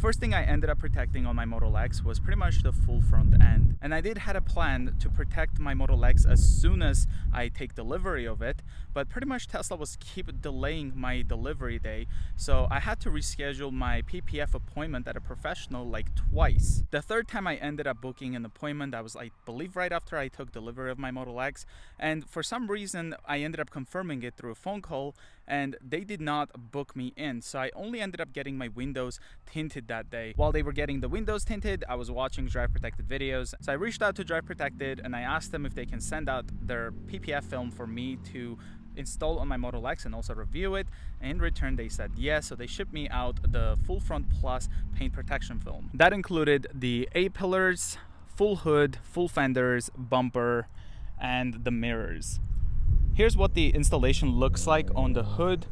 first thing I ended up protecting on my Model X was pretty much the full front end. And I did had a plan to protect my Model X as soon as I take delivery of it, but pretty much Tesla was keep delaying my delivery day. So I had to reschedule my PPF appointment at a professional like twice. The third time I ended up booking an appointment, I was, I believe, right after I took delivery of my Model X. And for some reason, I ended up confirming it through a phone call, and they did not book me in. So I only ended up getting my windows tinted that day. While they were getting the windows tinted, I was watching Drive Protected videos. So I reached out to Drive Protected and I asked them if they can send out their PPF film for me to install on my Model X and also review it. In return, they said yes, so they shipped me out the full front plus paint protection film. That included the A-pillars, full hood, full fenders, bumper, and the mirrors. Here's what the installation looks like on the hood.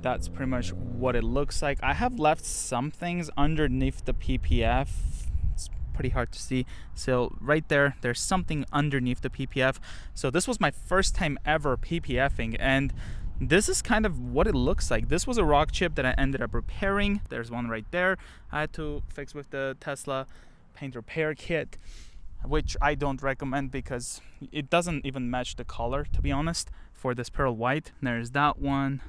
That's pretty much what it looks like. I have left some things underneath the PPF. It's pretty hard to see. So right there, there's something underneath the PPF. So this was my first time ever PPFing, and this is kind of what it looks like. This was a rock chip that I ended up repairing. There's one right there I had to fix with the Tesla paint repair kit, which I don't recommend because it doesn't even match the color, to be honest, for this pearl white. There's that one.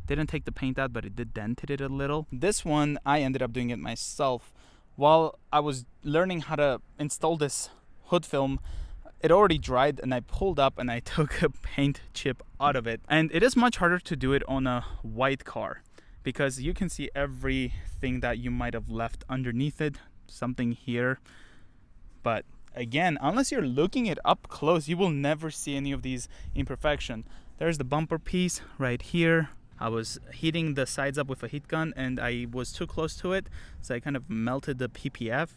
Didn't take the paint out, but it did dented it a little. This one, I ended up doing it myself. While I was learning how to install this hood film, it already dried, and I pulled up and I took a paint chip out of it. And it is much harder to do it on a white car because you can see everything that you might have left underneath it. Something here. But again, unless you're looking it up close, you will never see any of these imperfections. There's the bumper piece right here. I was heating the sides up with a heat gun and I was too close to it, so I kind of melted the PPF.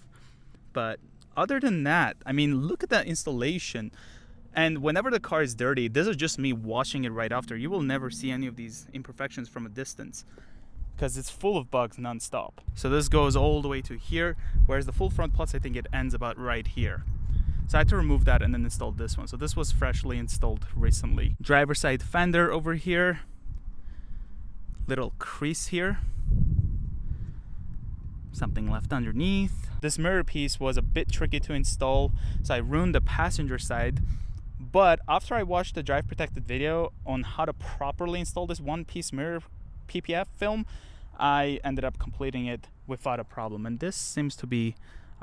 But other than that, I mean, look at that installation. And whenever the car is dirty, this is just me washing it right after. You will never see any of these imperfections from a distance because it's full of bugs non-stop. So this goes all the way to here, whereas the full front plus, I think it ends about right here. So I had to remove that and then install this one. So this was freshly installed recently. Driver side fender over here. Little crease here. Something left underneath. This mirror piece was a bit tricky to install, so I ruined the passenger side. But after I watched the Drive Protected video on how to properly install this one-piece mirror PPF film, I ended up completing it without a problem. And this seems to be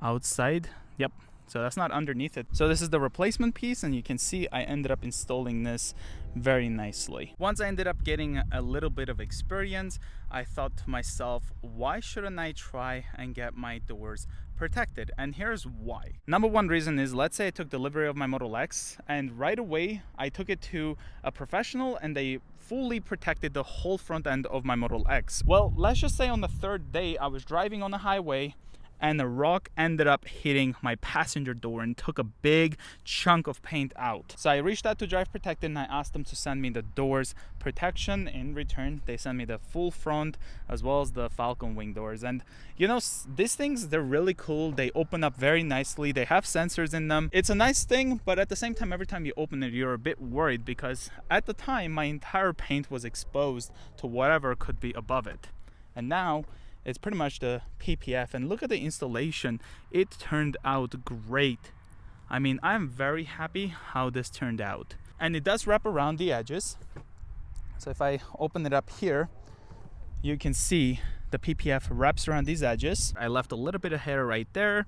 outside. Yep. So that's not underneath it. So this is the replacement piece, and you can see I ended up installing this very nicely. Once I ended up getting a little bit of experience, I thought to myself, why shouldn't I try and get my doors protected? And here's why. Number one reason is, let's say I took delivery of my Model X and right away I took it to a professional and they fully protected the whole front end of my Model X. Well, let's just say on the third day I was driving on the highway and a rock ended up hitting my passenger door and took a big chunk of paint out. So I reached out to Drive Protected and I asked them to send me the doors protection. In return, they sent me the full front as well as the Falcon wing doors. And you know, these things, they're really cool. They open up very nicely. They have sensors in them. It's a nice thing, but at the same time, every time you open it, you're a bit worried because at the time, my entire paint was exposed to whatever could be above it. And now, it's pretty much the PPF, and look at the installation. It turned out great. I mean, I'm very happy how this turned out. And it does wrap around the edges. So if I open it up here, you can see the PPF wraps around these edges. I left a little bit of hair right there,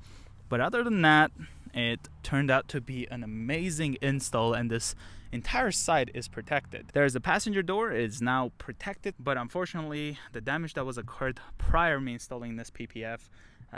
but other than that, it turned out to be an amazing install, and this entire side is protected. There's a passenger door, it's now protected, but unfortunately the damage that was occurred prior to me installing this PPF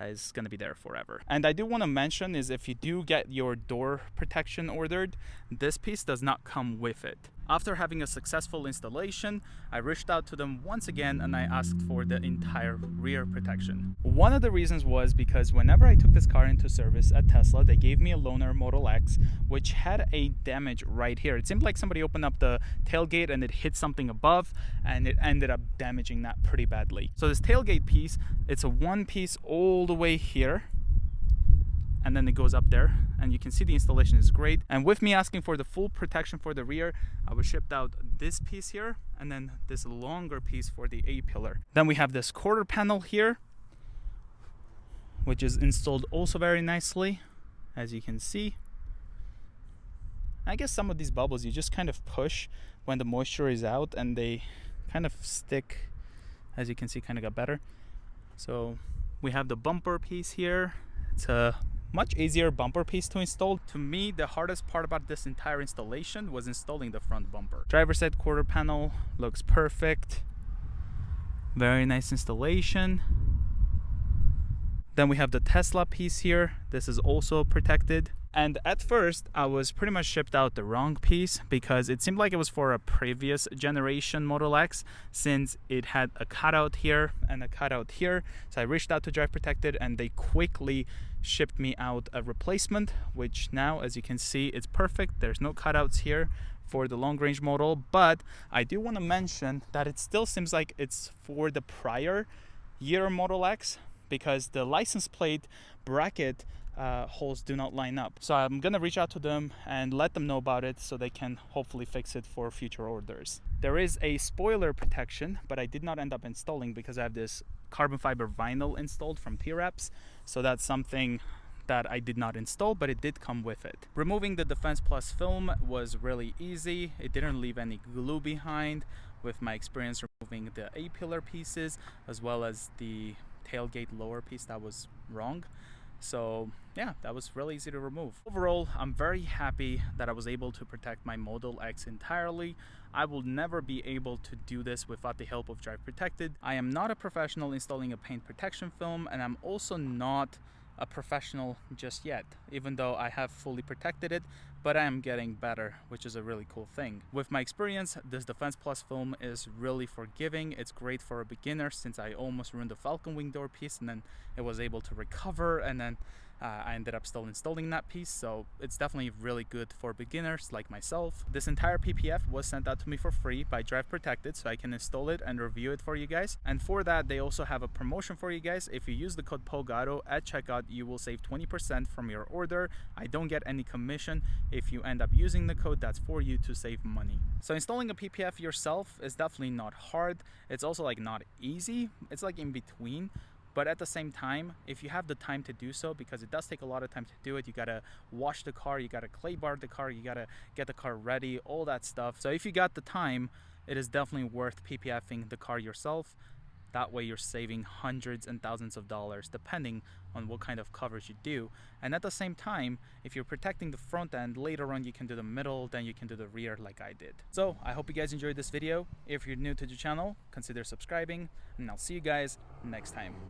is going to be there forever. And I do want to mention is if you do get your door protection ordered, this piece does not come with it. After having a successful installation, I reached out to them once again and I asked for the entire rear protection. One of the reasons was because whenever I took this car into service at Tesla, they gave me a loaner Model X, which had a damage right here. It seemed like somebody opened up the tailgate and it hit something above, and it ended up damaging that pretty badly. So this tailgate piece, it's a one piece all the way here, and then it goes up there, and you can see the installation is great. And with me asking for the full protection for the rear, I was shipped out this piece here and then this longer piece for the A-pillar. Then we have this quarter panel here, which is installed also very nicely, as you can see. I guess some of these bubbles you just kind of push when the moisture is out and they kind of stick, as you can see, kind of got better. So we have the bumper piece here. It's a much easier bumper piece to install. To me, the hardest part about this entire installation was installing the front bumper. Driver's side quarter panel looks perfect. Very nice installation. Then we have the Tesla piece here. This is also protected. And at first, I was pretty much shipped out the wrong piece because it seemed like it was for a previous generation Model X, since it had a cutout here and a cutout here. So I reached out to Drive Protected and they quickly shipped me out a replacement, which now, as you can see, it's perfect. There's no cutouts here for the long range model, but I do want to mention that it still seems like it's for the prior year Model X, because the license plate bracket holes do not line up. So I'm gonna reach out to them and let them know about it so they can hopefully fix it for future orders. There is a spoiler protection, but I did not end up installing because I have this carbon fiber vinyl installed from T-Reps. So that's something that I did not install, but it did come with it. Removing the Defense Plus film was really easy. It didn't leave any glue behind, with my experience removing the A-pillar pieces as well as the tailgate lower piece that was wrong. So yeah, that was really easy to remove. Overall, I'm very happy that I was able to protect my Model X entirely. I will never be able to do this without the help of Drive Protected. I am not a professional installing a paint protection film, and I'm also not a professional just yet, even though I have fully protected it, but I am getting better, which is a really cool thing. With my experience, this Defense Plus film is really forgiving. It's great for a beginner, since I almost ruined the Falcon wing door piece and then it was able to recover, and then I ended up still installing that piece. So it's definitely really good for beginners like myself. This entire PPF was sent out to me for free by Drive Protected, so I can install it and review it for you guys. And for that, they also have a promotion for you guys. If you use the code POGAuto at checkout, you will save 20% from your order. I don't get any commission. If you end up using the code, that's for you to save money. So installing a PPF yourself is definitely not hard. It's also like not easy. It's like in between. But at the same time, if you have the time to do so, because it does take a lot of time to do it, you gotta wash the car, you gotta clay bar the car, you gotta get the car ready, all that stuff. So if you got the time, it is definitely worth PPFing the car yourself. That way you're saving hundreds and thousands of dollars depending on what kind of coverage you do. And at the same time, if you're protecting the front end, later on you can do the middle, then you can do the rear like I did. So I hope you guys enjoyed this video. If you're new to the channel, consider subscribing, and I'll see you guys next time.